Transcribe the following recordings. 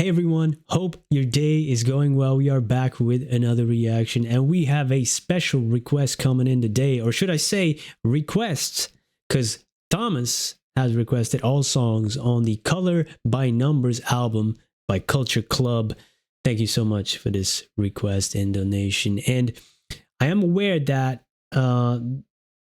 Hey everyone, hope your day is going well. We are back with another reaction and we have a special request coming in today, or should I say requests, because Thomas has requested all songs on the Color by Numbers album by Culture Club. Thank you so much for this request and donation. And I am aware that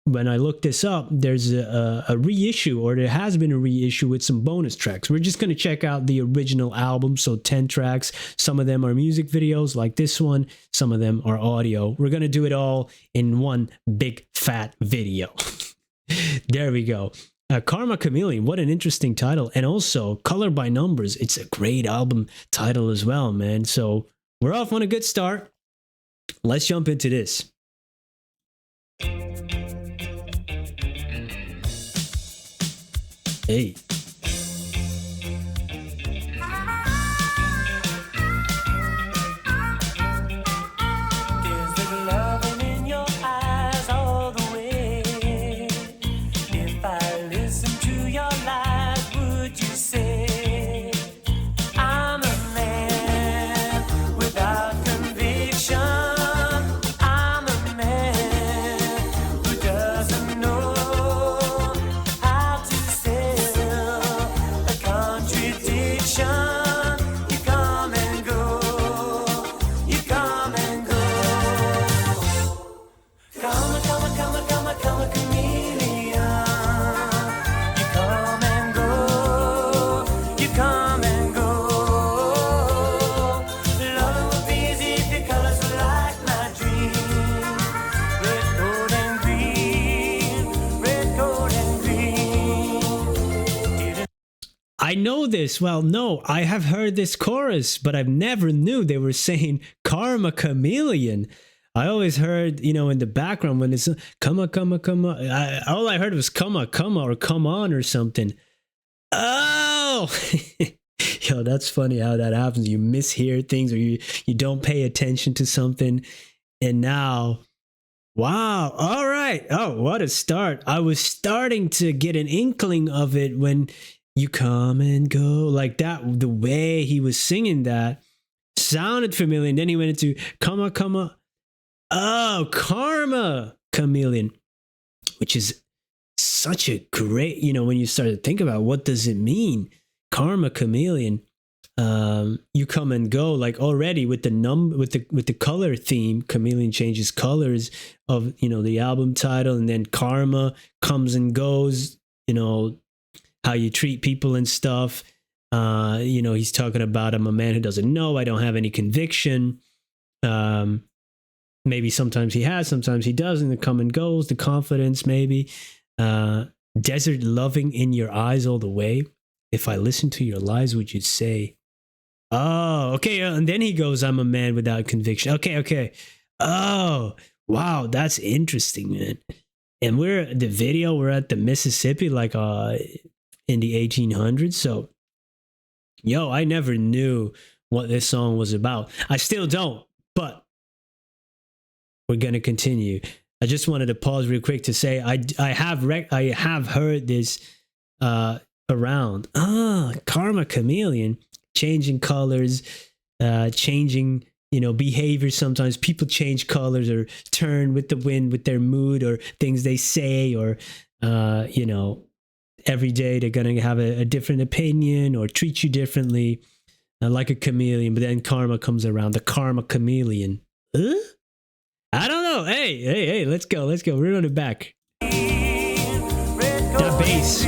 when I looked this up, there's a reissue, or there has been a reissue with some bonus tracks. We're just going to check out the original album, so 10 tracks. Some of them are music videos like this one. Some of them are audio. We're going to do it all in one big fat video. There we go. Karma Chameleon, what an interesting title. And also, Color by Numbers, it's a great album title as well, man. So we're off on a good start. Let's jump into this. Hey. I know this. Well, no, I have heard this chorus, but I've never knew they were saying Karma Chameleon. I always heard, you know, in the background when it's come on. All I heard was come on, or come on or something. Oh, yo, that's funny how that happens. You mishear things, or you don't pay attention to something. And now, wow. All right. Oh, what a start. I was starting to get an inkling of it when you come and go like that. The way he was singing that sounded familiar. And then he went into come on. Oh, Karma Chameleon, which is such a great, you know, when you start to think about what does it mean? Karma Chameleon. You come and go, like already with the color theme. Chameleon changes colors of, you know, the album title, and then karma comes and goes, you know, how you treat people and stuff. You know, he's talking about I'm a man who doesn't know. I don't have any conviction. Maybe sometimes he has, sometimes he doesn't. The come and goes, the confidence, maybe. Desert loving in your eyes all the way. If I listen to your lies, would you say? Oh, okay. And then he goes, I'm a man without conviction. Okay. Oh, wow. That's interesting, man. And we're at the Mississippi, like in the 1800s. So, yo, I never knew what this song was about. I still don't, but we're going to continue. I just wanted to pause real quick to say I have heard this around. Karma Chameleon, changing colors, changing, you know, behavior. Sometimes people change colors or turn with the wind, with their mood or things they say, or you know, every day they're going to have a different opinion or treat you differently, like a chameleon. But then karma comes around, the Karma Chameleon. I don't know. Hey, let's go. We're on it back. That bass.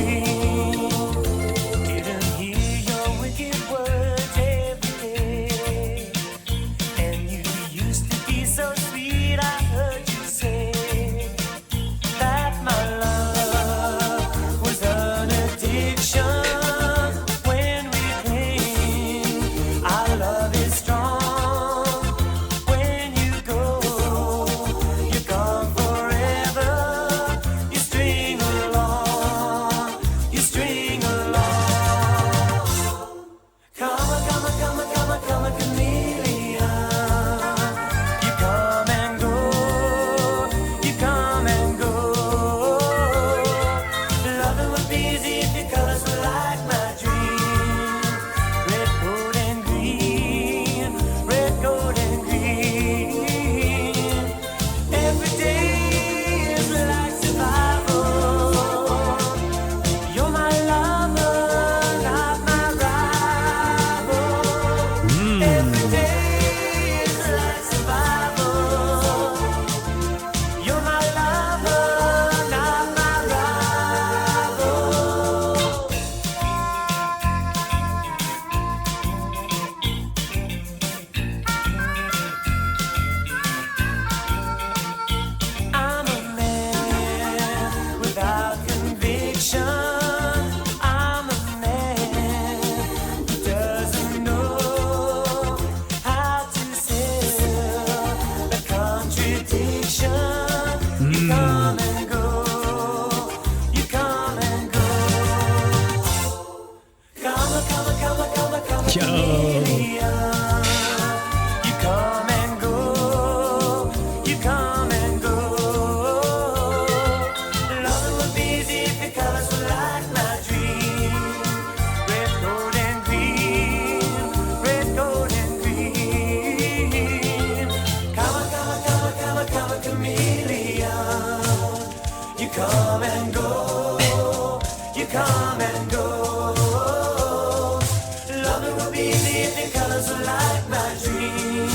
the colors are like my dream.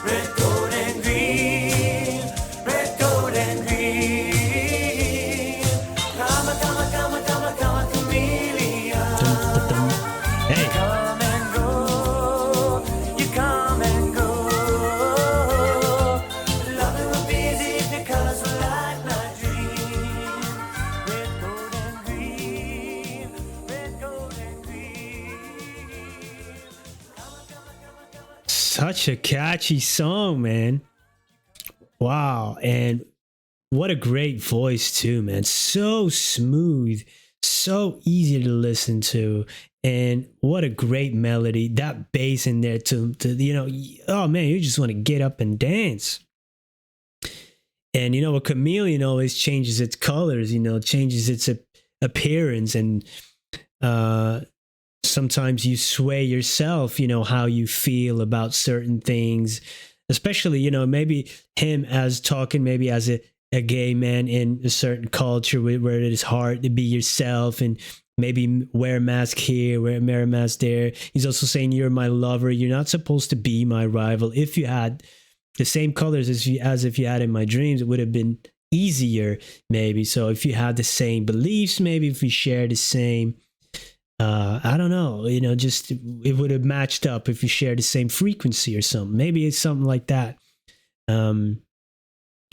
Red, gold, and green. Red, gold, and green. Come a, come a, come a, come a, come a chameleon. Hey. Come and go. You come and go. Loving will be easy if the colors were like my dream. Red, gold, and green. Red, gold, and green. Such a catchy song, man. Wow. And what a great voice too, man. So smooth, so easy to listen to. And what a great melody. That bass in there to oh man, you just want to get up and dance. And a chameleon always changes its colors, changes its appearance. And sometimes you sway yourself, how you feel about certain things, especially, maybe him as talking maybe as a gay man in a certain culture where it is hard to be yourself and maybe wear a mask here, wear a mask there. He's also saying, you're my lover. You're not supposed to be my rival. If you had the same colors as if you had in my dreams, it would have been easier maybe. So if you had the same beliefs, maybe if we share the same, I don't know, just it would have matched up if you share the same frequency or something. Maybe it's something like that.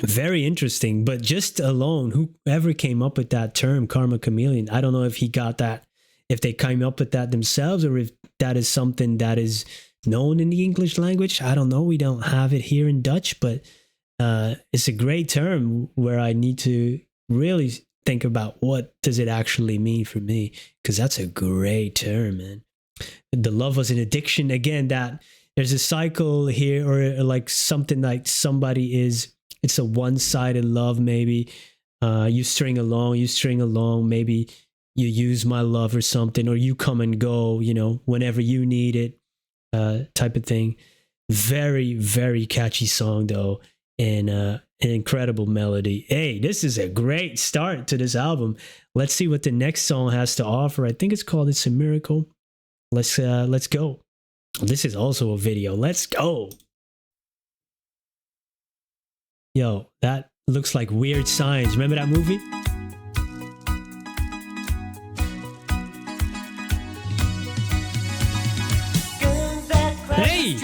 Very interesting. But just alone, whoever came up with that term, karma chameleon, I don't know if he got that, if they came up with that themselves, or if that is something that is known in the English language. I don't know. We don't have it here in Dutch, but it's a great term where I need to really think about what does it actually mean for me, because that's a great term, man. The love was an addiction. Again, that there's a cycle here, or like something like it's a one-sided love. Maybe you string along, maybe you use my love or something, or you come and go, whenever you need it, type of thing. Very, very catchy song though, and an incredible melody. Hey, this is a great start to this album. Let's see what the next song has to offer. I think it's called It's a Miracle. Let's go. This is also a video. Let's go. Yo, that looks like Weird Science. Remember that movie? Hey!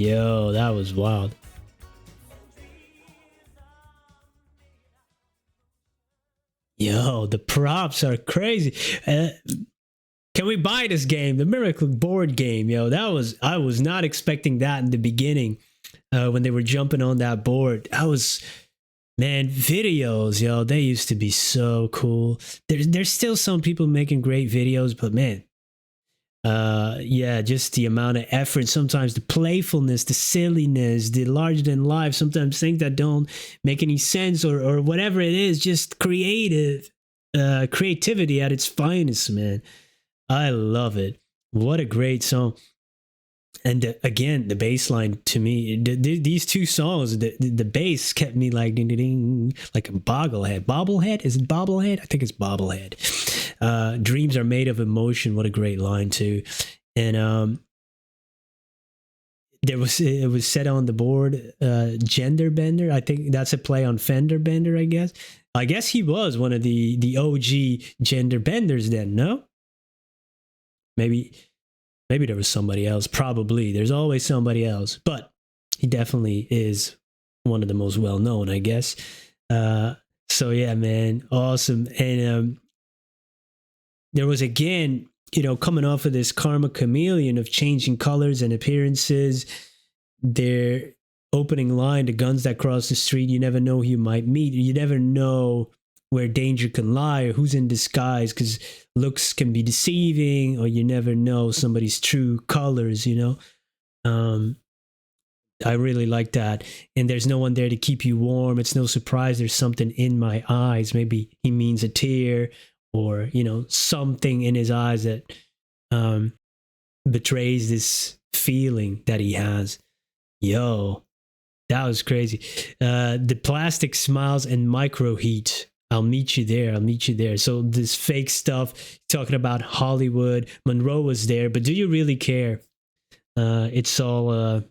Yo, that was wild. Yo, the props are crazy. Can we buy this game? The Miracle board game, yo. I was not expecting that in the beginning when they were jumping on that board. Man, videos, yo, they used to be so cool. There's still some people making great videos, but man, yeah, just the amount of effort, sometimes the playfulness, the silliness, the larger than life, sometimes things that don't make any sense or whatever it is, just creativity at its finest, man. I love it. What a great song. And again, the bass line to me, these two songs, the bass kept me like ding, ding, ding, like a bobblehead. Is it bobblehead? I think it's bobblehead. Dreams are made of emotion. What a great line too. And it was set on the board, Gender Bender. I think that's a play on Fender Bender. I guess he was one of the OG Gender Benders then. No, maybe there was somebody else. Probably there's always somebody else, but he definitely is one of the most well known, I guess. So yeah, man, awesome. And there was, again, coming off of this Karma Chameleon of changing colors and appearances, their opening line, the guns that cross the street, you never know who you might meet. You never know where danger can lie or who's in disguise, because looks can be deceiving, or you never know somebody's true colors, I really like that. And there's no one there to keep you warm. It's no surprise there's something in my eyes. Maybe he means a tear, or something in his eyes that betrays this feeling that he has. Yo, that was crazy. The plastic smiles and micro heat. I'll meet you there. So this fake stuff, talking about Hollywood. Monroe was there, but do you really care? It's all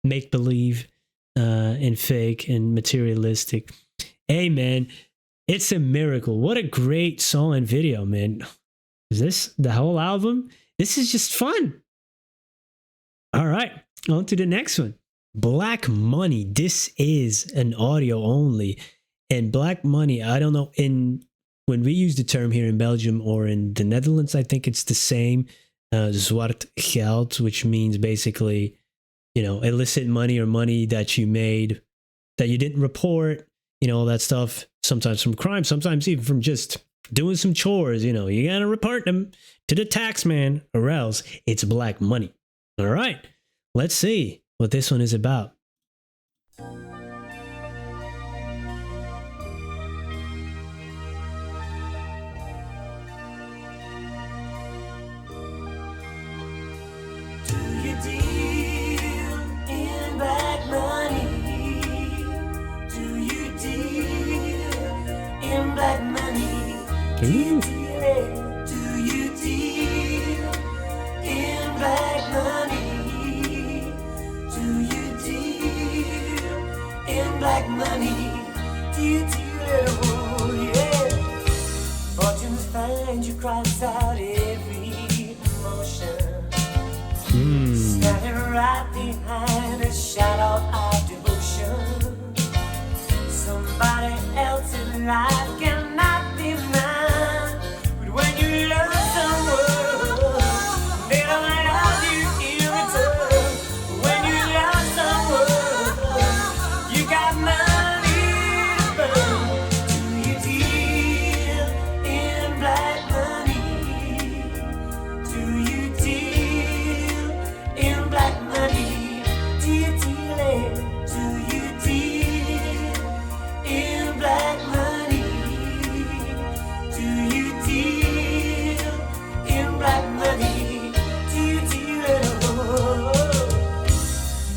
make believe and fake and materialistic. Hey man, it's a miracle. What a great song and video, man. Is this the whole album? This is just fun. All right, on to the next one. Black Money. This is an audio only. And Black Money, I don't know, when we use the term here in Belgium or in the Netherlands, I think it's the same. Zwart geld, which means basically, illicit money or money that you made that you didn't report, all that stuff. Sometimes from crime, sometimes even from just doing some chores. You gotta report them to the tax man, or else it's black money. All right, let's see what this one is about. Do you deal in black money? Do you deal in black money? Do you deal? Oh yeah. Fortunes find you, cross out every emotion. Standing right behind a shadow of devotion. Somebody else's life cannot be mine. When you love someone, they don't love you in return. When you love someone, you got money to burn. Do you deal in black money? Do you deal in black money? Do you deal it? Do you deal in black money? Do you deal in black money? Do you deal at all?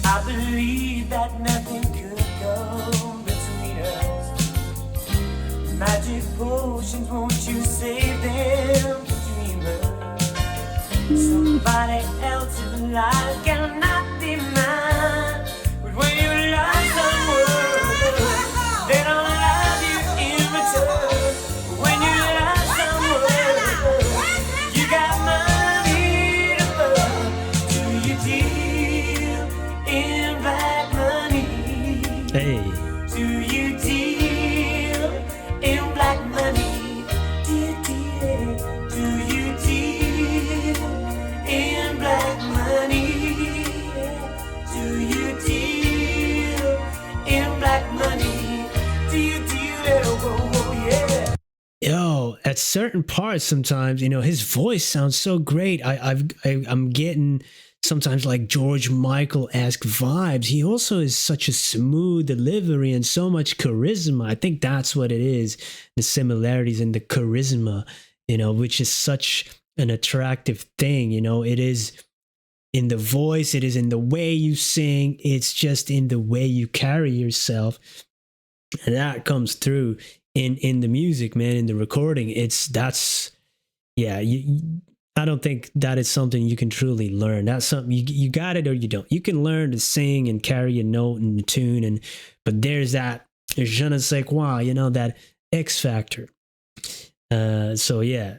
I believe that nothing could go between us. Magic potions, won't you save them for dreamers? Somebody else's life cannot be mine. But when you love someone, they don't love you in return. When you love someone, you got money to burn. Do you deal certain parts sometimes, his voice sounds so great. I'm getting sometimes like George Michael-esque vibes. He also is such a smooth delivery and so much charisma. I think that's what it is, the similarities in the charisma, which is such an attractive thing. It is in the voice, it is in the way you sing, it's just in the way you carry yourself. And that comes through in the music, man, in the recording. I don't think that is something you can truly learn. That's something you got it or you don't. You can learn to sing and carry a note and a tune, but there's je ne sais quoi, that X factor. So yeah,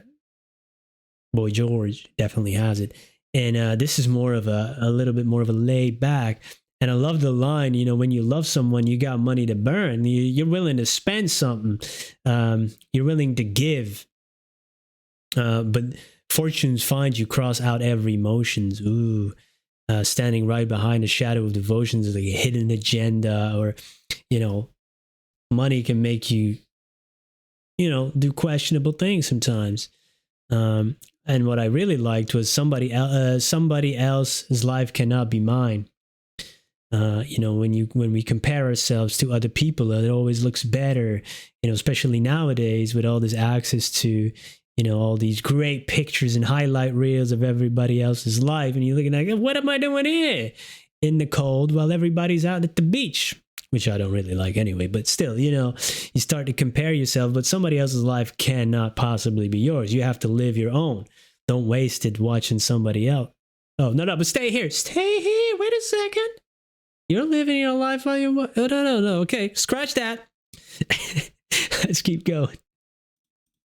Boy George definitely has it. And this is more of a little bit more of a laid back. And I love the line, when you love someone, you got money to burn. You're willing to spend something. You're willing to give. But fortunes find you cross out every emotions. Ooh, standing right behind the shadow of devotions is like a hidden agenda, or, money can make you, do questionable things sometimes. And what I really liked was somebody else's life cannot be mine. When we compare ourselves to other people, it always looks better, especially nowadays with all this access to, all these great pictures and highlight reels of everybody else's life. And you're looking like, what am I doing here in the cold while everybody's out at the beach? Which I don't really like anyway, but still, you start to compare yourself, but somebody else's life cannot possibly be yours. You have to live your own. Don't waste it watching somebody else. Oh, no, but stay here. Wait a second. You're living your life while you're... Oh, no. Okay, scratch that. Let's keep going.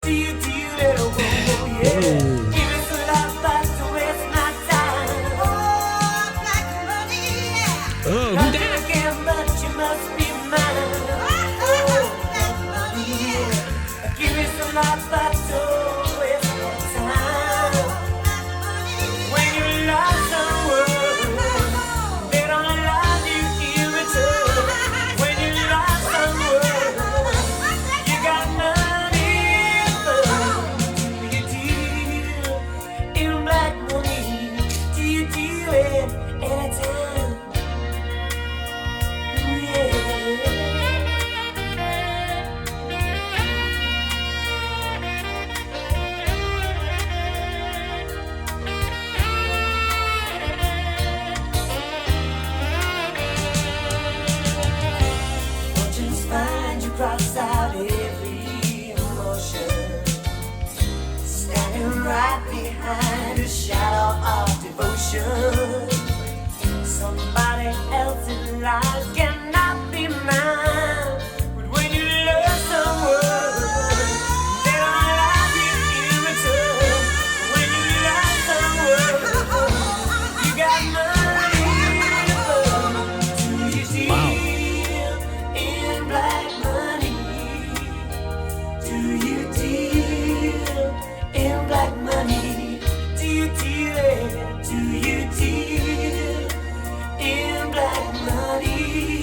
Do you little boy, yeah. Give us a lot back to waste my time. Oh, black money, yeah. Oh, who that? Again, but you must be mine. Oh, black money, yeah. Give us a lot back to waste my time. When you love someone, they don't love you in return. When you love someone, you got money. Do you deal in black money? Do you deal it anytime? Fortunes find you cross out every emotion, standing right behind a shadow of devotion. Somebody else's life cannot be mine, but when you love someone, they don't love you in return. When you love someone, you got money. Do you deal in black money? Do you deal in black money? Do you deal it? Do you deal in black money?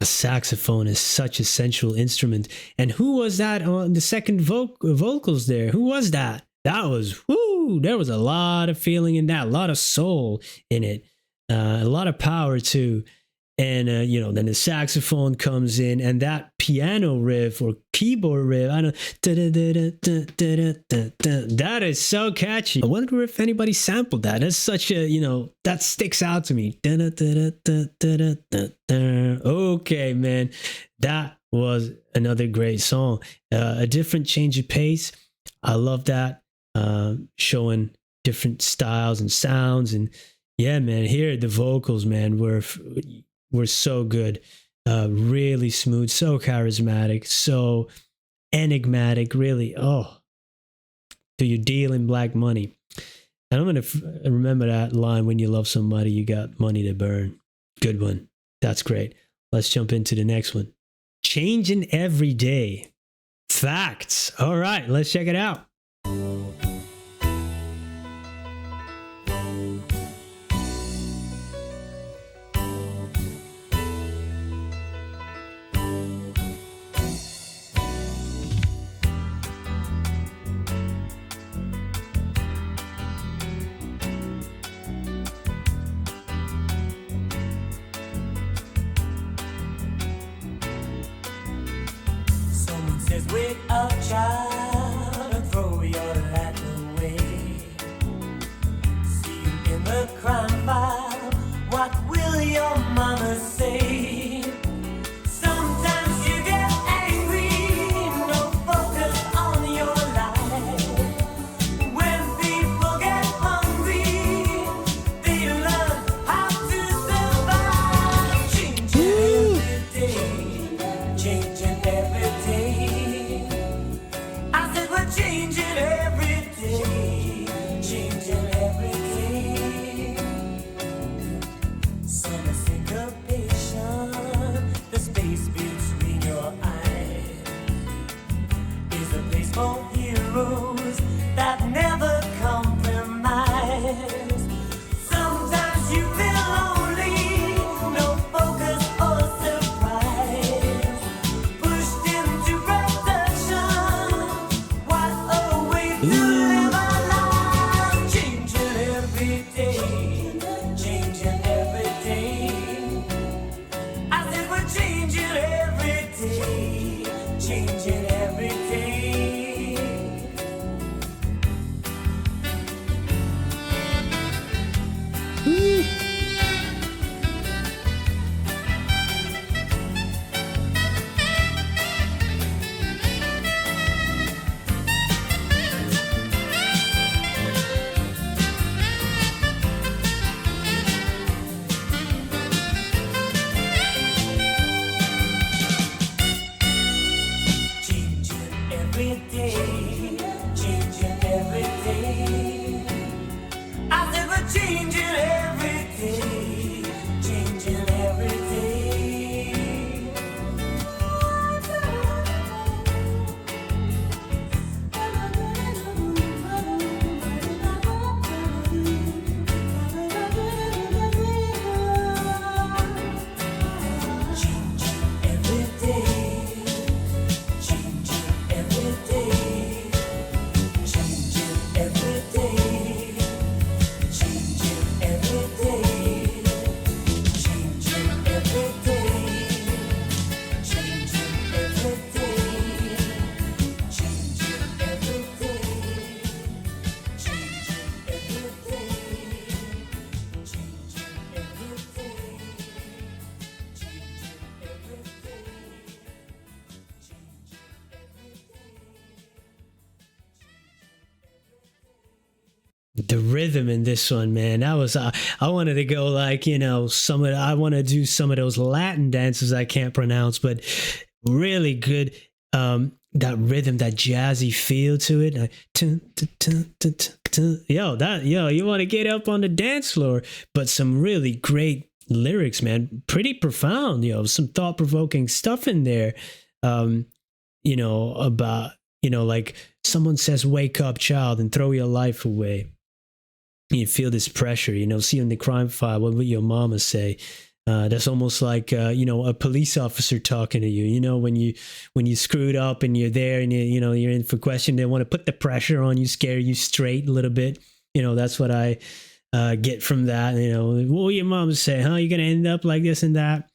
a saxophone is such a central instrument. And who was that on the second vocals there? Who was that? That was, whoo, there was a lot of feeling in that, a lot of soul in it, a lot of power too. And, then the saxophone comes in and that piano riff or keyboard riff, I don't that is so catchy. I wonder if anybody sampled that. That's such a, that sticks out to me. Okay, man. That was another great song. A different change of pace. I love that. Showing different styles and sounds. And yeah, man, here the vocals, man, were so good, really smooth, so charismatic, so enigmatic, really. Oh, do you deal in black money? And I'm going to remember that line, when you love somebody, you got money to burn. Good one. That's great. Let's jump into the next one. Changing every day. Facts. All right, let's check it out. Says wake up, child, and throw your life away. See you in the crime file. What will your mama say? Sometimes you get angry, no focus on your life. When people get hungry, they learn how to survive. Changing every day, changing every day. Changing every day, changing every day. Some syncopation, the space between your eyes is a place for heroes that never compromise. Sometimes you feel lonely, no focus or surprise, pushed into production. What a way to live a life. Changing every day, changing every day. I said we're changing every day, changing every day. Every day, changing every day. I said we're changing every day, changing every day. Changing every day. Changing every day, changing every day, changing every day, changing every day, changing every day, changing every day, changing every The rhythm in this one, man, that was I wanted to go like, I want to do some of those Latin dances I can't pronounce, but really good. That rhythm, that jazzy feel to it, like, you want to get up on the dance floor. But some really great lyrics, man, pretty profound. Some thought-provoking stuff in there. About like someone says, "Wake up, child, and throw your life away." You feel this pressure, see in the crime file, what would your mama say? That's almost like a police officer talking to you. When you screwed up and you're there and you're in for question, they want to put the pressure on you, scare you straight a little bit. That's what I get from that. What will your mom say? Huh? You're gonna end up like this and that.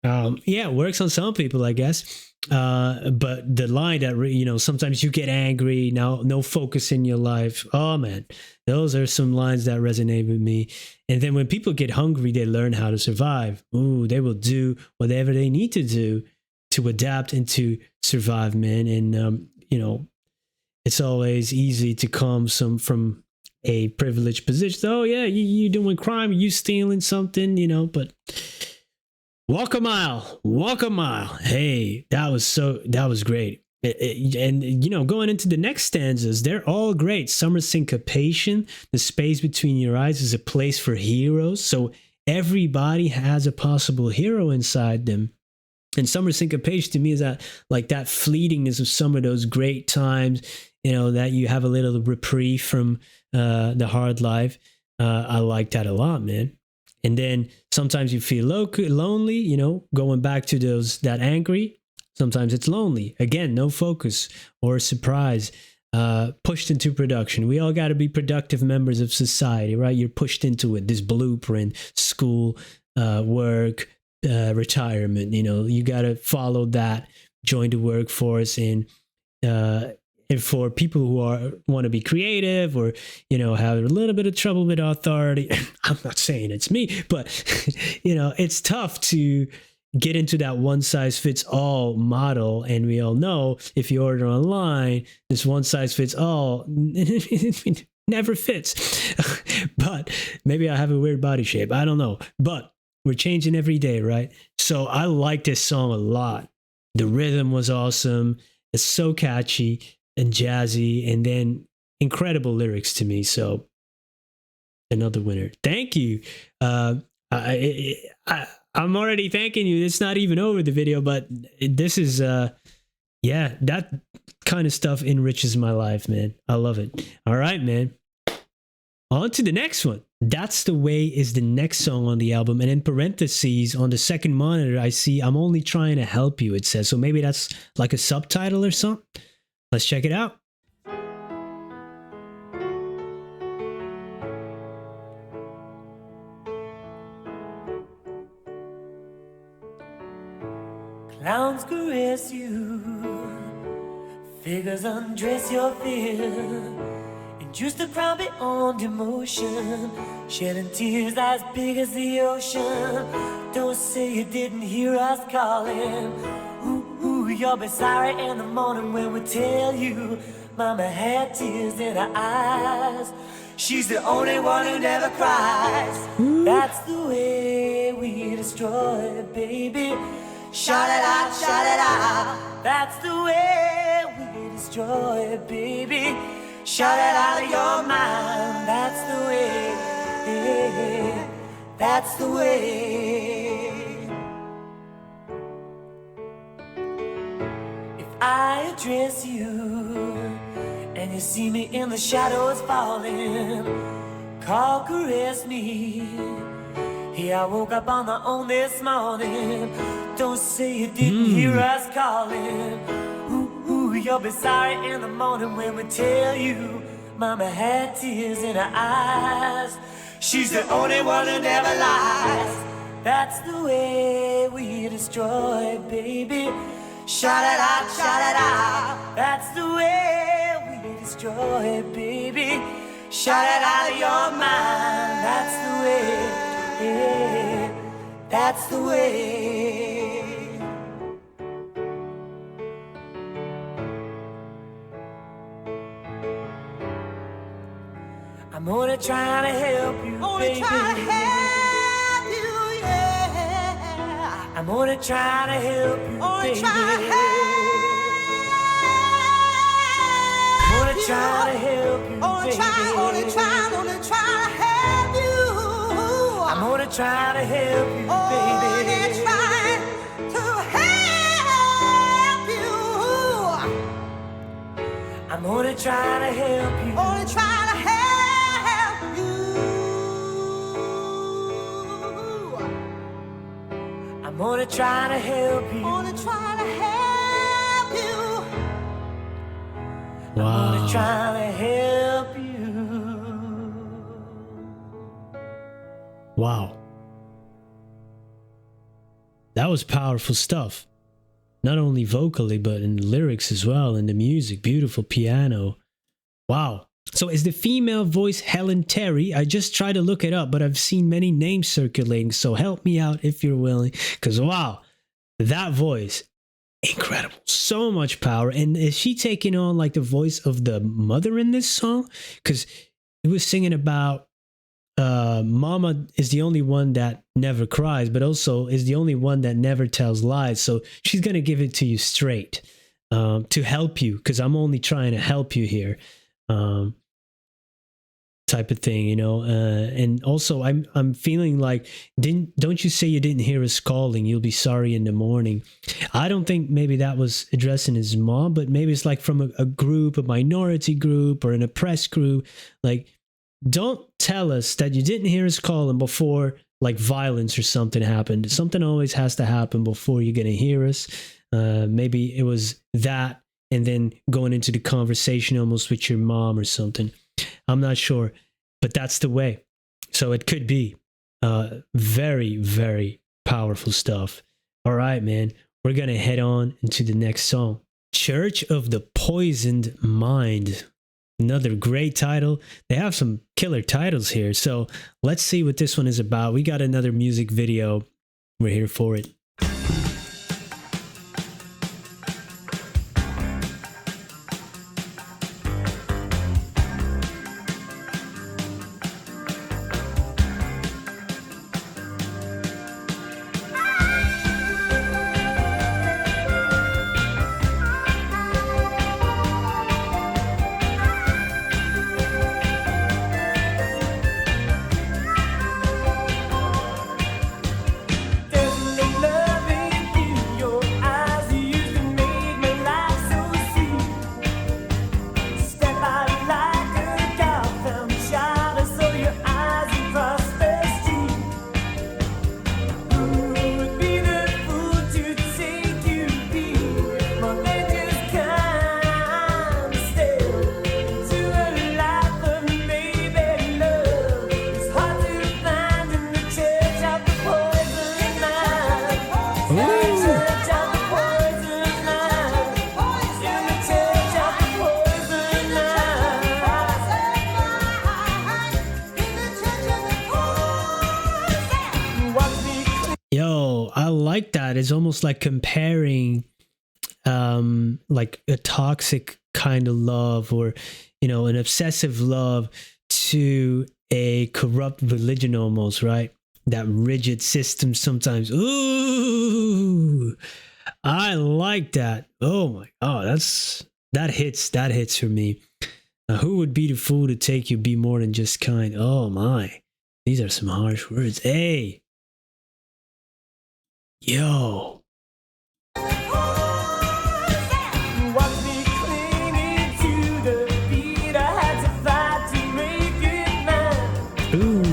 Yeah, it works on some people, I guess. But the line that sometimes you get angry, now no focus in your life. Oh man, those are some lines that resonate with me. And then when people get hungry, they learn how to survive. Ooh, they will do whatever they need to do to adapt and to survive, man. And it's always easy to come from a privileged position. Oh yeah, you doing crime, you stealing something, but walk a mile. Hey, that was great. And going into the next stanzas, they're all great. Summer syncopation, the space between your eyes is a place for heroes. So everybody has a possible hero inside them. And summer syncopation to me is that fleetingness of some of those great times, that you have a little reprieve from the hard life. I like that a lot, man. And then sometimes you feel lonely, going back to that angry. Sometimes it's lonely. Again, no focus or surprise, pushed into production. We all got to be productive members of society, right? You're pushed into it, this blueprint, school, work, retirement. You got to follow that, join the workforce. And for people who want to be creative or, have a little bit of trouble with authority, I'm not saying it's me, but, it's tough to get into that one size fits all model. And we all know if you order online, this one size fits all never fits. But maybe I have a weird body shape. I don't know. But we're changing every day, right? So I like this song a lot. The rhythm was awesome. It's so catchy and jazzy, and then incredible lyrics to me. So another winner. Thank you. I'm already thanking you. It's not even over the video, but this is, that kind of stuff enriches my life, man. I love it. All right, man. On to the next one. That's the Way is the next song on the album. And in parentheses on the second monitor, I see I'm only trying to help you, it says. So maybe that's like a subtitle or something. Let's check it out. Clowns caress you, figures undress your fear, and just the crowd beyond emotion, shedding tears as big as the ocean. Don't say you didn't hear us calling. Ooh, you'll be sorry in the morning when we tell you Mama had tears in her eyes. She's the only one who never cries. That's the way we destroy it, baby. Shout it out, shout it out. That's the way we destroy it, baby. Shout it out of your mind. That's the way. That's the way. If I address you and you see me in the shadows falling, call, caress me. Yeah, I woke up on my own this morning. Don't say you didn't hear us calling. Ooh, you'll be sorry in the morning when we tell you Mama had tears in her eyes. She's the only one who never lies. That's the way we destroy it, baby. Shout it out, shout it out. That's the way we destroy it, baby. Shout it out of your mind. That's the way. That's the way. I'm gonna try to help you, baby. Try to help you, yeah. I'm gonna try to help you, baby. Try to help I'm gonna try to help you, baby. Only try to help you. I'm gonna try to help you, Only baby. try to help you. I'm gonna try to help you. Only try to help you. Wanna try to help you. Wanna try to help you. Wanna Wow. try to help you. Wow. That was powerful stuff. Not only vocally, but in the lyrics as well, and the music, beautiful piano. Wow. So is the female voice Helen Terry? I just tried to look it up, but I've seen many names circulating, so help me out if you're willing. Because wow, that voice, incredible. So much power. And is she taking on like the voice of the mother in this song? Because it was singing about Mama is the only one that never cries, but also is the only one that never tells lies. So she's going to give it to you straight to help you, because I'm only trying to help you here. Type of thing, you know. And also I'm feeling like, don't you say you didn't hear us calling, you'll be sorry in the morning. I don't think maybe that was addressing his mom, but maybe it's like from a group, a minority group or an oppressed group. Like, don't tell us that you didn't hear us calling before like violence or something happened. Something always has to happen before you're gonna hear us. Maybe it was that, and then going into the conversation almost with your mom or something. I'm not sure, but that's the way. So it could be very, very powerful stuff. All right, man. We're going to head on into the next song. Church of the Poisoned Mind. Another great title. They have some killer titles here. So let's see what this one is about. We got another music video. We're here for it. Yo, I like that. It's almost like comparing like a toxic kind of love, or you know, an obsessive love, to a corrupt religion almost, right? That rigid system sometimes. Ooh, I like that. Oh my god, that hits for me. Who would be the fool to take you be more than just kind? Oh my, these are some harsh words. Hey, yo. Ooh.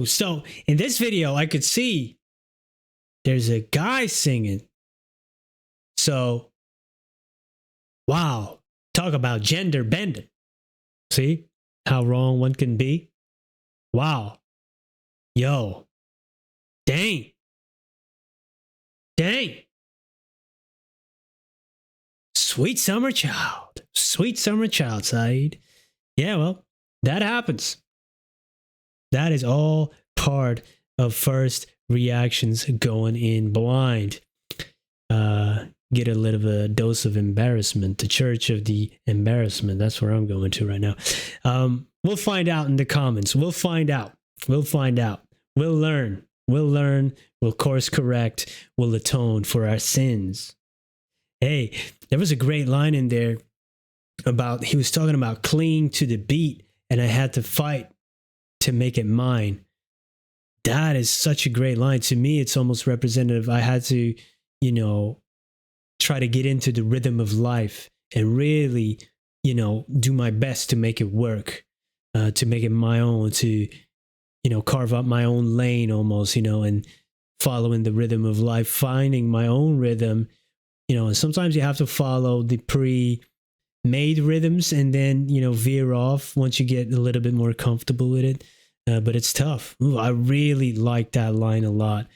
Oh, so in this video, I could see there's a guy singing. So, wow, talk about gender bending. See how wrong one can be? Wow. Yo. Dang. Dang. Sweet summer child. Sweet summer child, Saeed. Yeah, well, that happens. That is all part of first reactions going in blind. Get a little bit of a dose of embarrassment. The church of the embarrassment. That's where I'm going to right now. We'll find out in the comments. We'll find out. We'll find out. We'll learn. We'll learn. We'll course correct. We'll atone for our sins. Hey, there was a great line in there about, he was talking about clinging to the beat, and I had to fight to make it mine. That is such a great line. To me, it's almost representative. I had to, try to get into the rhythm of life and really, do my best to make it work, to make it my own, to, carve out my own lane almost, and following the rhythm of life, finding my own rhythm, and sometimes you have to follow the pre-made rhythms and then, veer off once you get a little bit more comfortable with it. But it's tough. Ooh, I really like that line a lot.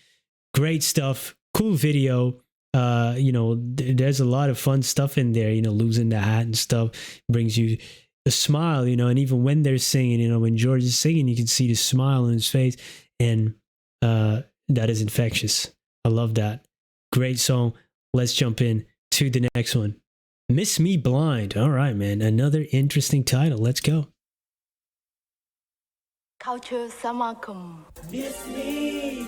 Great stuff. Cool video. There's a lot of fun stuff in there, losing the hat and stuff brings you a smile, and even when they're singing, when George is singing, you can see the smile on his face, and that is infectious. I love that. Great song. Let's jump in to the next one. Miss Me Blind. All right, man. Another interesting title. Let's go. Culture Samakum. Miss me,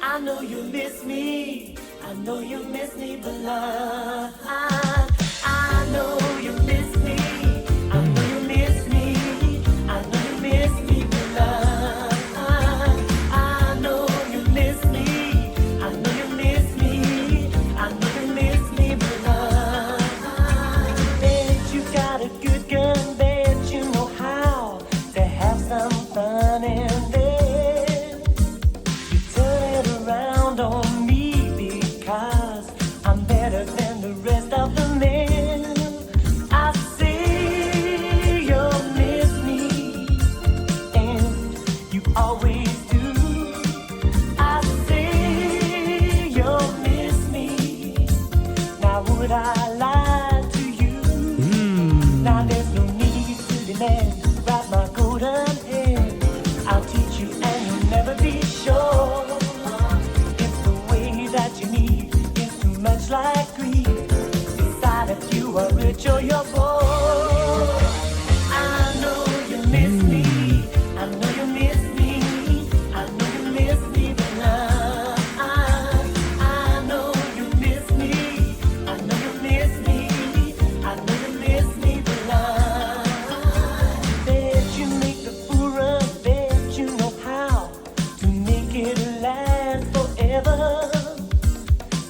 I know you miss me. I know you miss me, but I know you miss me. I know you miss me. I know you miss me, but I know you miss me. I know you miss me. I know you miss me, but bet you got a good gun. Bet you know how to have some fun in there. You turn it around on me because I'm better than the rest of the men. I see you miss me, and you always do. I see you miss me. Now would I lie to you? Now there's no need to demand. Grab my golden hand. I'll teach you and you'll never be sure. It's the way that you need. It's too much like greed. Decide if you are rich or you're poor. I know you miss me. I know you miss me. I know you miss me, but I know you miss me. I know you miss me. I know you miss me, but bet you make the fool run. Bet you know how to make it last forever.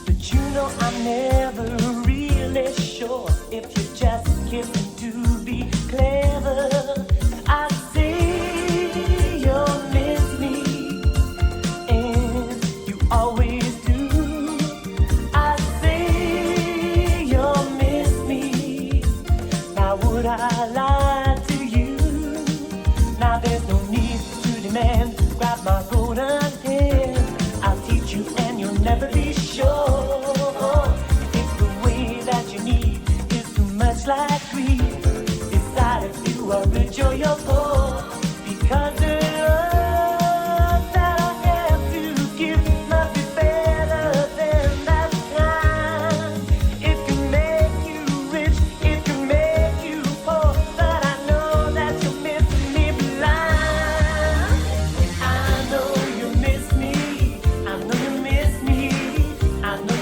But you know I'm never really sure if you're just kissing to be clever. I see you miss me, and you always do. I see you miss me. Now would I lie to you? Now there's no need to demand. Grab my golden hand. I'll teach you and you'll never be sure. It's the way that you need. It's too much like greed. Decide if you are rich or you're poor. Because the love that I have to give must be better than that kind. It can make you rich, it can make you poor, but I know that you're missing me blind. I know you miss me. I know you miss me. I know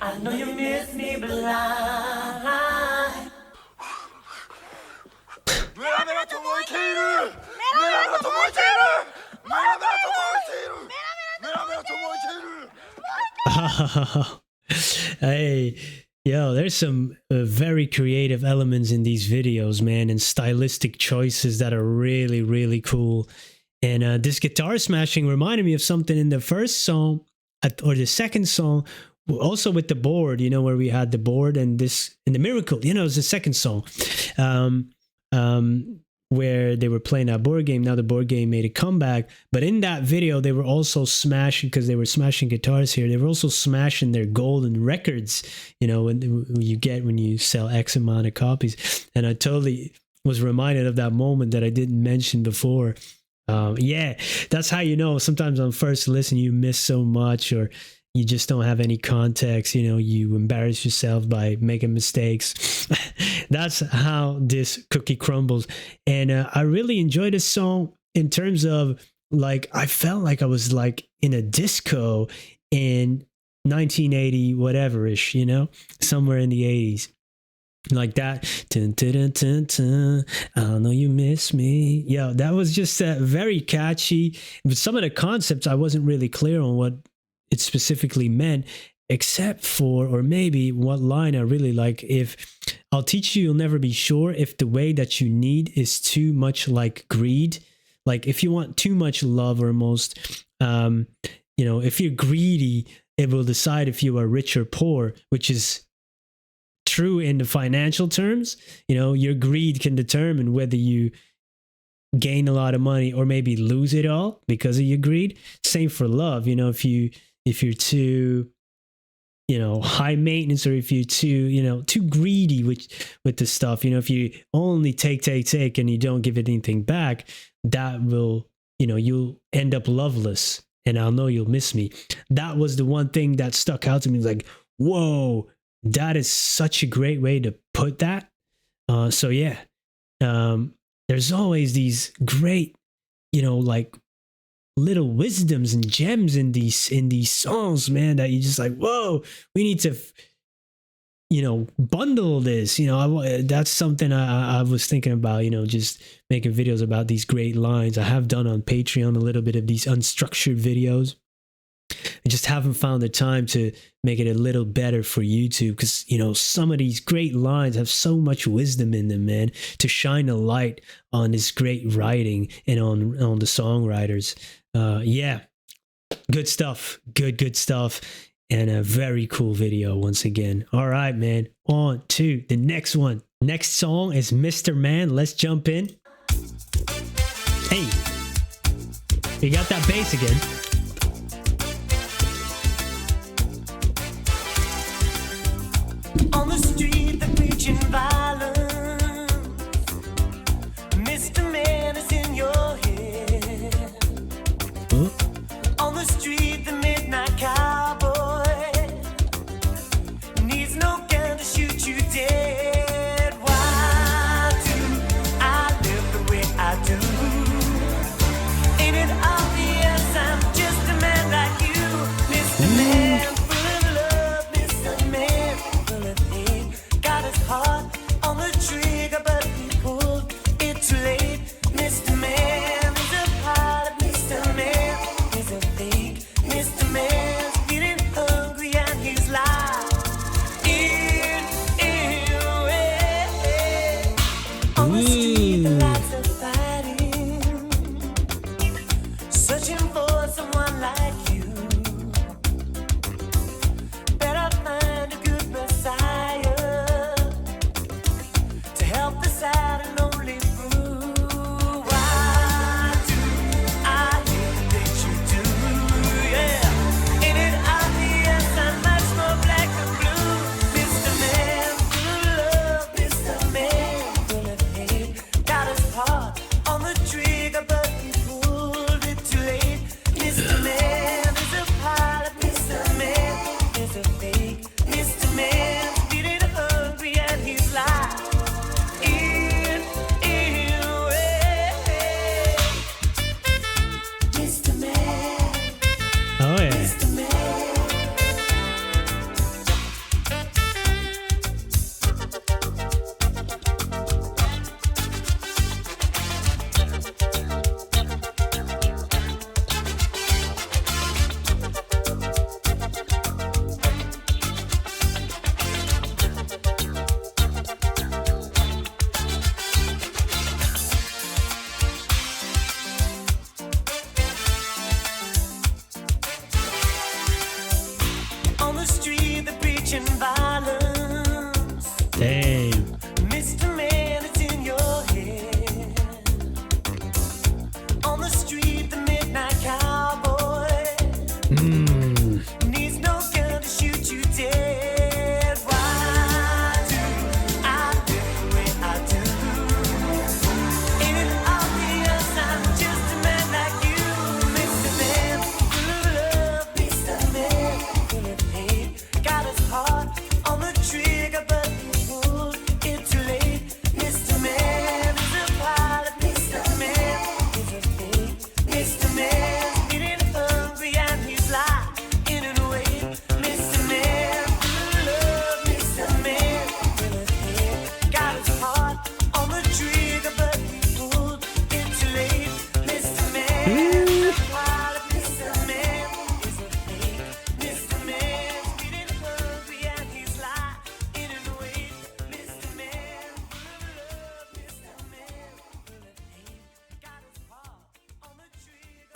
I know you miss me blind. Hey, yo, there's some very creative elements in these videos, man, and stylistic choices that are really, really cool. And this guitar smashing reminded me of something in the first song or the second song, also with the board, you know, where we had the board and this in the Miracle, you know, it's the second song. Where they were playing that board game. Now the board game made a comeback, but in that video they were also smashing, because they were smashing guitars here, they were also smashing their golden records, you know, when you get when you sell X amount of copies. And I totally was reminded of that moment that I didn't mention before. Yeah, that's how you know sometimes on first listen you miss so much, or you just don't have any context, you know, you embarrass yourself by making mistakes. That's how this cookie crumbles. And I really enjoyed this song in terms of, like, I felt like I was like in a disco in 1980 whatever-ish, you know, somewhere in the 80s. Like that. Dun, dun, dun, dun, dun. I know you miss me. Yeah, that was just very catchy. But some of the concepts I wasn't really clear on what it specifically meant, except for, or maybe what line I really like. If I'll teach you, you'll never be sure if the way that you need is too much like greed. Like if you want too much love, almost, you know, if you're greedy, it will decide if you are rich or poor, which is true in the financial terms. You know, your greed can determine whether you gain a lot of money or maybe lose it all because of your greed. Same for love. You know, if you're too, you know, high maintenance, or if you're too, you know, too greedy with the stuff, you know, if you only take and you don't give anything back, that will, you know, you'll end up loveless, and I'll know you'll miss me. That was the one thing that stuck out to me. Like, whoa, that is such a great way to put that. So yeah, there's always these great, you know, like little wisdoms and gems in these songs, man, that you just like, whoa, we need to, you know, bundle this. You know, that's something I was thinking about, you know, just making videos about these great lines. I have done on Patreon a little bit of these unstructured videos. I just haven't found the time to make it a little better for YouTube, because, you know, some of these great lines have so much wisdom in them, man, to shine a light on this great writing and on the songwriters. Yeah, good stuff. Good stuff. And a very cool video once again. All right, man, on to the next one. Next song is Mr. Man. Let's jump in. Hey, you got that bass again. On the street, they're preaching violence. Mr. Man is in your head. On the street, the midnight cowboy needs no gun to shoot you dead. Why do I live the way I do? Ain't it obvious I'm just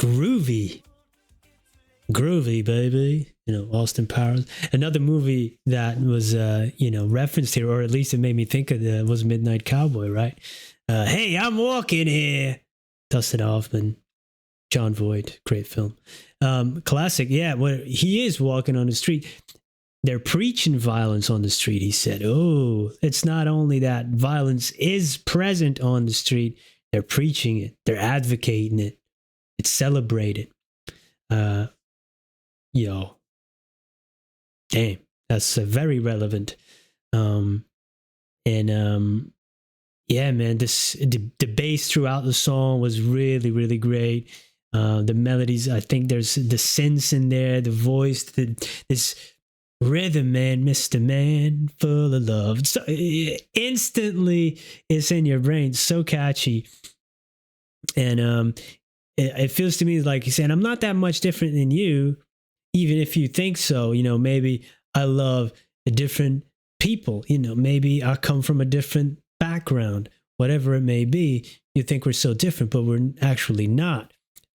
groovy. Groovy, baby. You know, Austin Powers. Another movie that was, referenced here, or at least it made me think of was Midnight Cowboy, right? Hey, I'm walking here. Dustin Hoffman, John Voight, great film. Classic, yeah. When he is walking on the street, they're preaching violence on the street, he said. Oh, it's not only that violence is present on the street, they're preaching it, they're advocating it, it's celebrated. Damn, that's very relevant. Yeah, man, the bass throughout the song was really, really great. The melodies, I think there's the synths in there, the voice, this rhythm, man, Mr. Man, full of love. So instantly, it's in your brain, so catchy. And it feels to me like he's saying, I'm not that much different than you, even if you think so. You know, maybe I love a different people. You know, maybe I come from a different background, whatever it may be. You think we're so different, but we're actually not.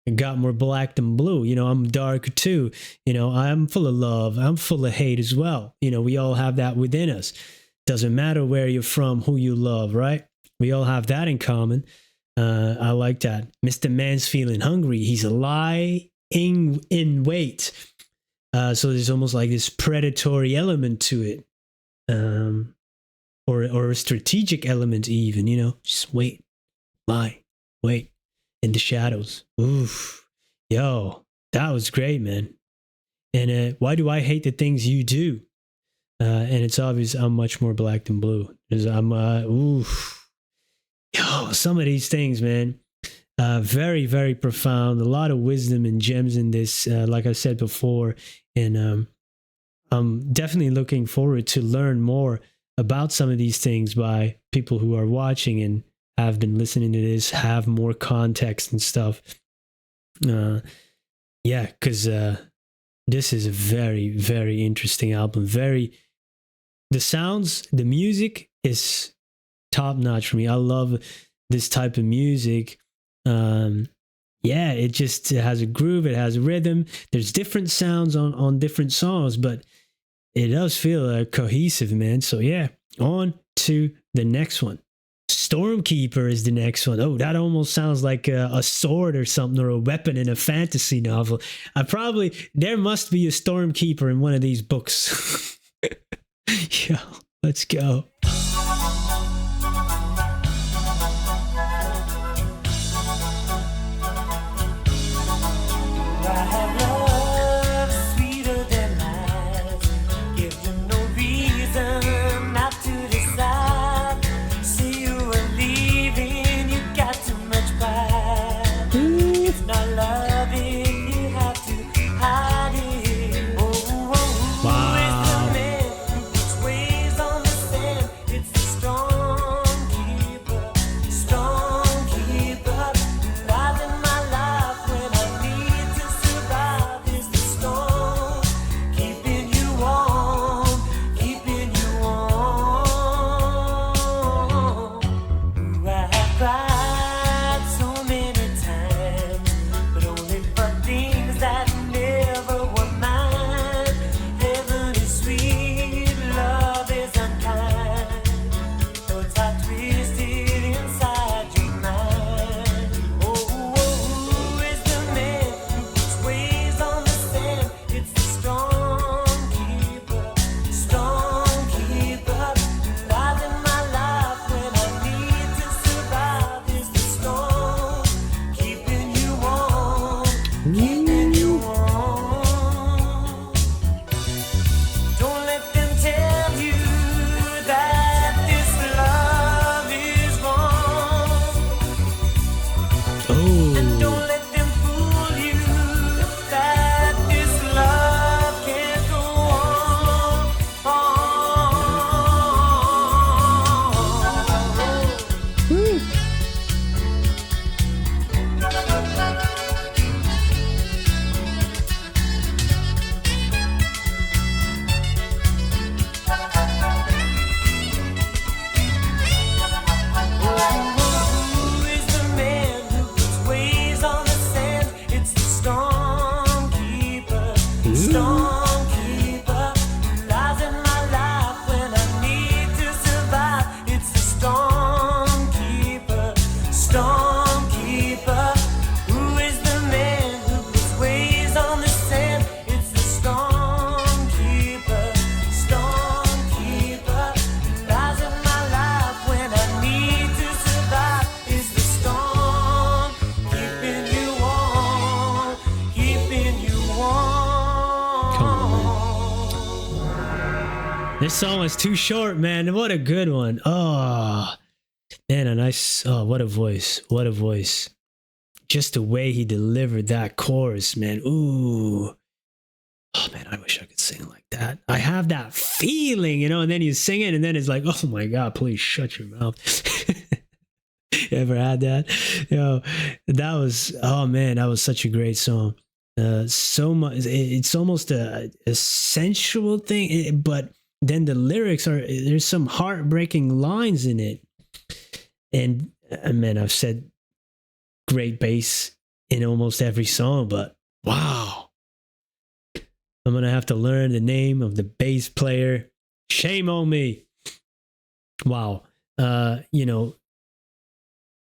I got more black than blue. You know, I'm darker too. You know, I'm full of love. I'm full of hate as well. You know, we all have that within us. Doesn't matter where you're from, who you love, right? We all have that in common. I like that. Mr. Man's feeling hungry. He's lying in wait. So there's almost like this predatory element to it. Or a strategic element even, you know, just wait, lie, wait in the shadows. Oof, yo, that was great, man. And why do I hate the things you do? And it's obvious I'm much more black than blue. I'm, yo, some of these things, man, very, very profound. A lot of wisdom and gems in this, like I said before. And I'm definitely looking forward to learn more about some of these things by people who are watching and have been listening to this, have more context and stuff. Yeah, because this is a very, very interesting album. The sounds, the music is top notch for me. I love this type of music. Yeah, it has a groove, it has a rhythm. There's different sounds on different songs, but it does feel cohesive, man. So yeah, on to the next one. Storm Keeper is the next one. Oh, that almost sounds like a sword or something, or a weapon in a fantasy novel. There must be a Storm Keeper in one of these books. Yo, let's go. This song is too short, man. What a good one. Oh, man, a nice. Oh, what a voice. What a voice. Just the way he delivered that chorus, man. Ooh. Oh, man, I wish I could sing like that. I have that feeling, you know, and then you sing it, and then it's like, oh my God, please shut your mouth. You ever had that? You know, that was, oh man, that was such a great song. So much, it's almost a sensual thing, but then the lyrics are, there's some heartbreaking lines in it. And man, I've said great bass in almost every song, but wow. I'm going to have to learn the name of the bass player. Shame on me. Wow. You know,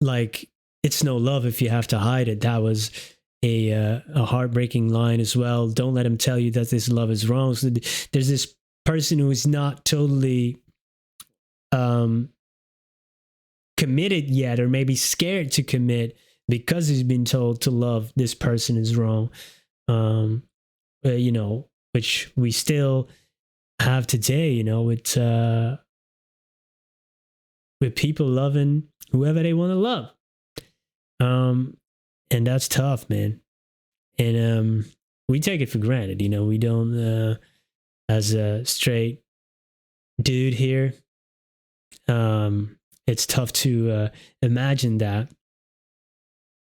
like, it's no love if you have to hide it. That was a heartbreaking line as well. Don't let him tell you that this love is wrong. So there's this person who is not totally committed yet, or maybe scared to commit because he's been told to love this person is wrong. You know, which we still have today, you know, with people loving whoever they want to love. And that's tough, man. And we take it for granted, you know, we don't, as a straight dude here, it's tough to imagine that,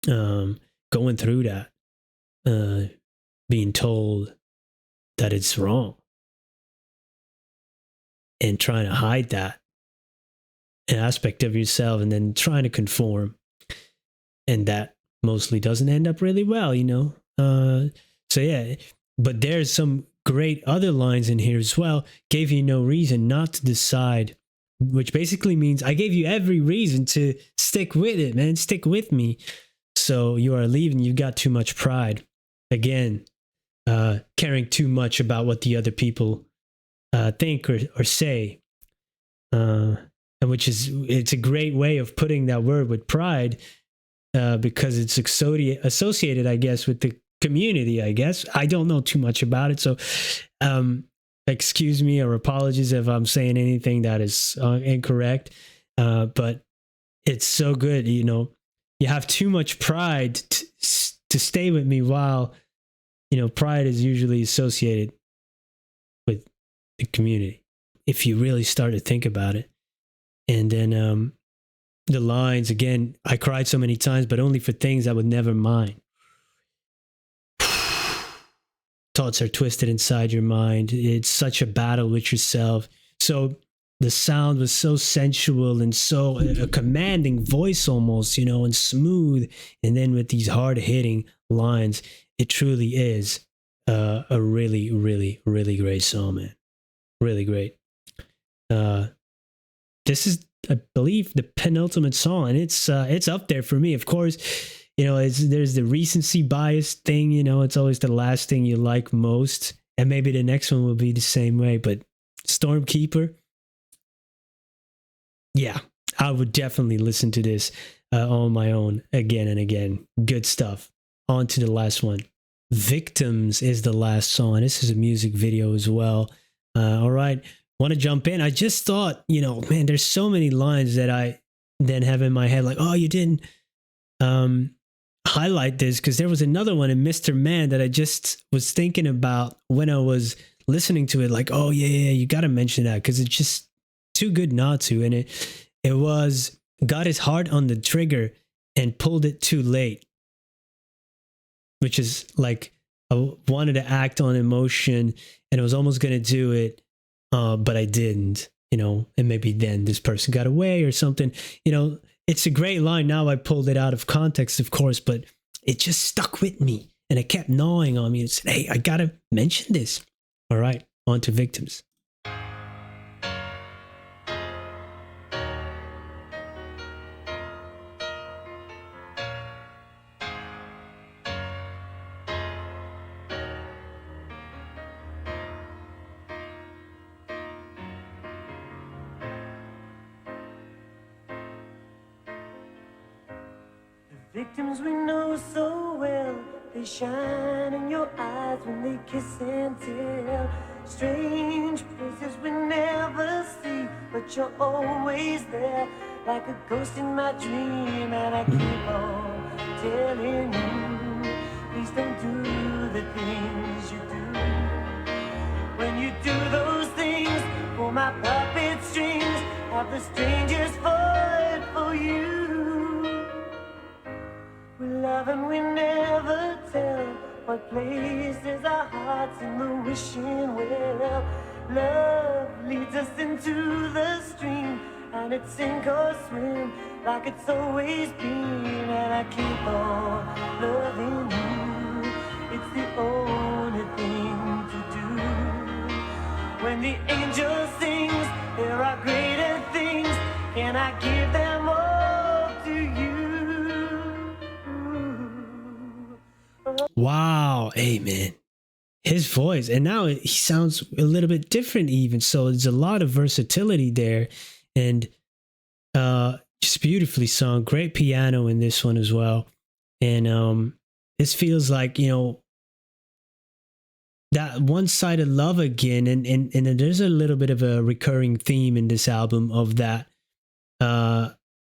going through that, being told that it's wrong and trying to hide that an aspect of yourself, and then trying to conform, and that mostly doesn't end up really well, you know. So yeah, but there's some great other lines in here as well. Gave you no reason not to decide, which basically means I gave you every reason to stick with it, man. Stick with me. So you are leaving. You got too much pride. Again, caring too much about what the other people think or say. And which is, it's a great way of putting that word with pride, because it's associated, I guess, with the community, I guess. I don't know too much about it. So excuse me, or apologies if I'm saying anything that is incorrect. But it's so good, you know. You have too much pride to stay with me, while, you know, pride is usually associated with the community, if you really start to think about it. And then the lines, again, I cried so many times, but only for things I would never mind. Thoughts are twisted inside your mind. It's such a battle with yourself. So the sound was so sensual and so a commanding voice almost, you know, and smooth. And then with these hard hitting lines, it truly is a really, really, really great song, man. Really great. This is, I believe, the penultimate song, and it's up there for me. Of course, you know, there's the recency bias thing. You know, it's always the last thing you like most, and maybe the next one will be the same way. But Storm Keeper, yeah, I would definitely listen to this on my own again and again. Good stuff. On to the last one. Victims is the last song. This is a music video as well. All right. Want to jump in? I just thought, you know, man, there's so many lines that I then have in my head, like, oh, you didn't highlight this, because there was another one in Mr. Man that I just was thinking about when I was listening to it, like, oh yeah, you got to mention that, because it's just too good not to. And it was, got his heart on the trigger and pulled it too late, which is like, I wanted to act on emotion and I was almost going to do it, but I didn't, you know, and maybe then this person got away or something. You know, it's a great line. Now I pulled it out of context, of course, but it just stuck with me and it kept gnawing on me and said, hey, I got to mention this. All right, on to Victims. Victims we know so well, they shine in your eyes when they kiss and tell. Strange places we never see, but you're always there, like a ghost in my dream. And I keep on telling you, please don't do the things you do. When you do those things, pull my puppet strings, have the strangers fall for you. We love and we never tell what places our hearts in the wishing well. Love leads us into the stream, and it's sink or swim like it's always been. And I keep on loving you, it's the only thing to do. When the angel sings, there are greater things, can I give them all to you? Wow, amen. His voice, and now he sounds a little bit different even, so there's a lot of versatility there, and just beautifully sung. Great piano in this one as well. And this feels like, you know, that one-sided love again, and there's a little bit of a recurring theme in this album of that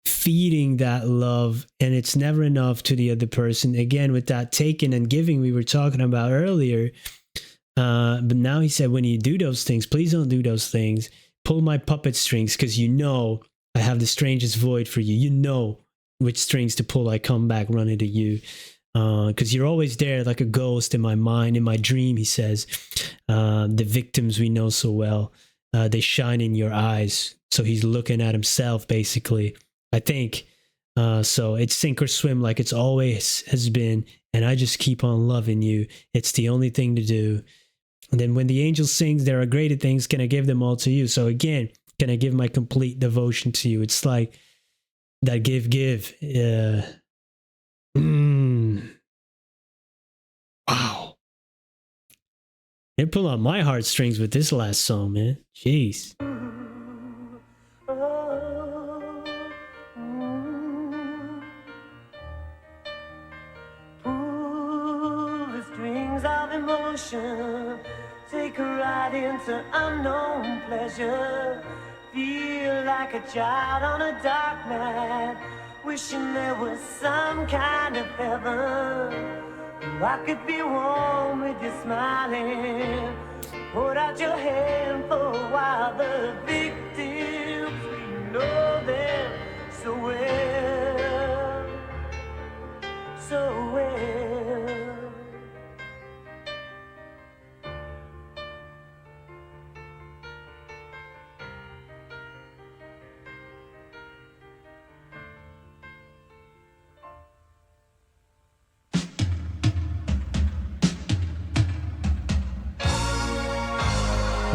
feeding that love, and it's never enough to the other person, again with that taking and giving we were talking about earlier. But now he said, when you do those things, please don't do those things. Pull my puppet strings, because you know I have the strangest void for you. You know which strings to pull. I come back running to you, because you're always there like a ghost in my mind, in my dream, he says. The victims we know so well, they shine in your eyes. So he's looking at himself, basically, I think. So it's sink or swim like it's always has been, and I just keep on loving you. It's the only thing to do. And then when the angel sings, there are greater things, can I give them all to you? So again, can I give my complete devotion to you? It's like that give. Wow. They're pulling on my heartstrings with this last song, man. Jeez. Pull the strings of emotion, take a ride into unknown pleasure. Feel like a child on a dark night, wishing there was some kind of heaven. I could be warm with you smiling. Hold out your hand for a while. The victims, we know them so well, so well.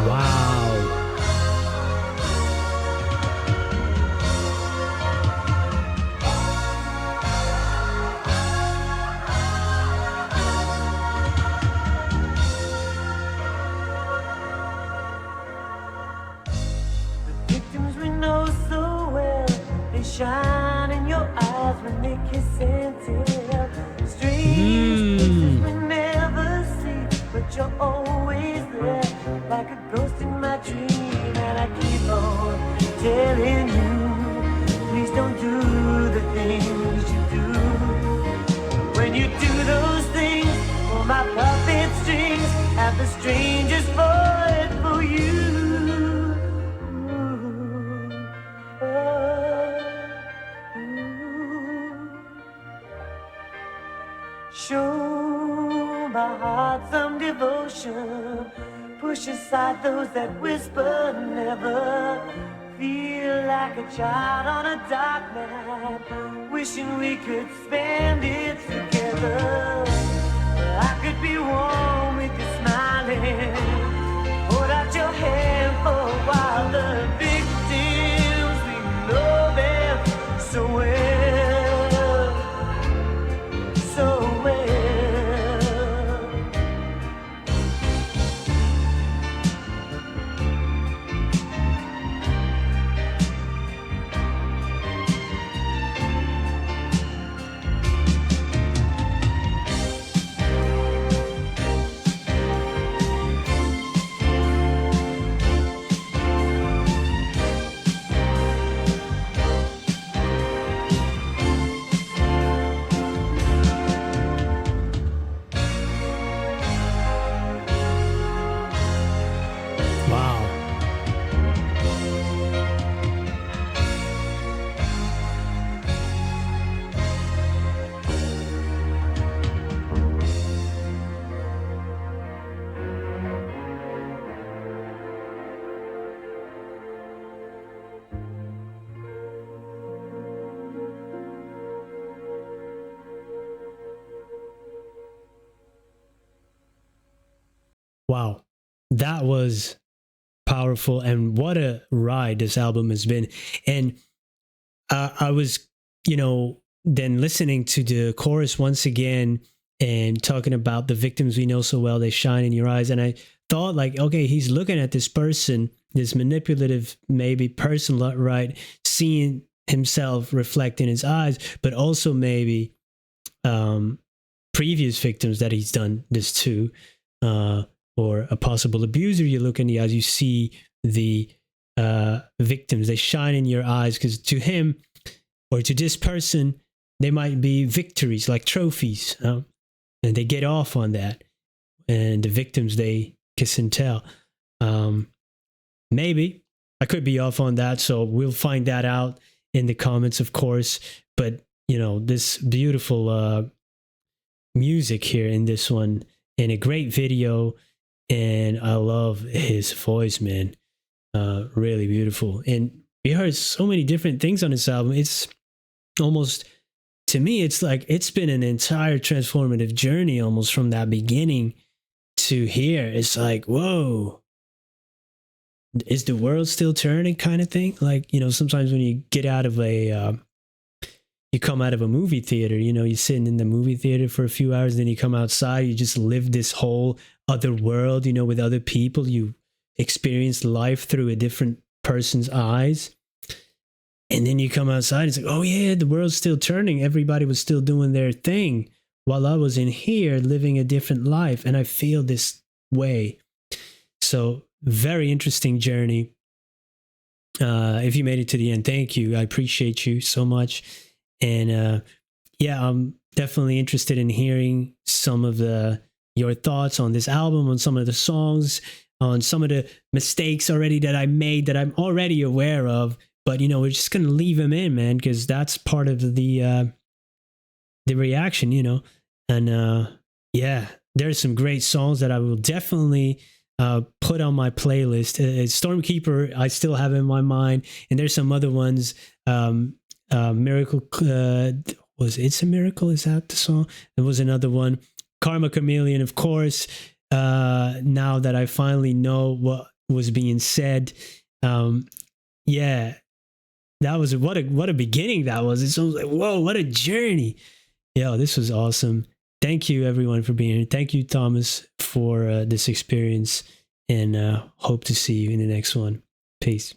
Wow. The victims we know so well, they shine in your eyes when they kiss and tell. Strange places we never see, but you're always there, like a ghost in my dream. And I keep on telling you, please don't do the things you do. When you do those things, pull my puppet strings, have the strangest void for you. Show my heart some devotion, push aside those that whisper never. Feel like a child on a dark night, wishing we could spend it together. I could be warm with you smiling. Hold out your hand for a while. The victims, we know them so well, so well. Wow, that was powerful, and what a ride this album has been. And I was, then listening to the chorus once again and talking about the victims we know so well, they shine in your eyes. And I thought, like, okay, he's looking at this person, this manipulative, maybe person, right? Seeing himself reflect in his eyes, but also maybe previous victims that he's done this to, or a possible abuser. You look in the eyes, you see the victims, they shine in your eyes, because to him, or to this person, they might be victories, like trophies, and they get off on that. And the victims, they kiss and tell. Maybe I could be off on that, so we'll find that out in the comments, of course. But this beautiful music here in this one, and a great video, and I love his voice, man. Really beautiful. And we heard so many different things on this album. It's almost, to me, it's like it's been an entire transformative journey, almost from that beginning to here. It's like, whoa, is the world still turning, kind of thing? Like, sometimes when you get out of you come out of a movie theater, you're sitting in the movie theater for a few hours, then you come outside, you just live this whole other world, with other people. You experience life through a different person's eyes. And then you come outside, it's like, oh yeah, the world's still turning. Everybody was still doing their thing while I was in here living a different life. And I feel this way. So very interesting journey. If you made it to the end, thank you. I appreciate you so much. And I'm definitely interested in hearing some of your thoughts on this album, on some of the songs, on some of the mistakes already that I made that I'm already aware of. But we're just gonna leave them in, man, because that's part of the reaction, And there's some great songs that I will definitely put on my playlist. Storm Keeper, I still have in my mind, and there's some other ones. Miracle, was It's a Miracle? Is that the song? There was another one. Karma Chameleon, of course. Now that I finally know what was being said, that was what a beginning that was. It's almost like, whoa, what a journey. Yo, this was awesome. Thank you, everyone, for being here. Thank you, Thomas, for this experience, and hope to see you in the next one. Peace.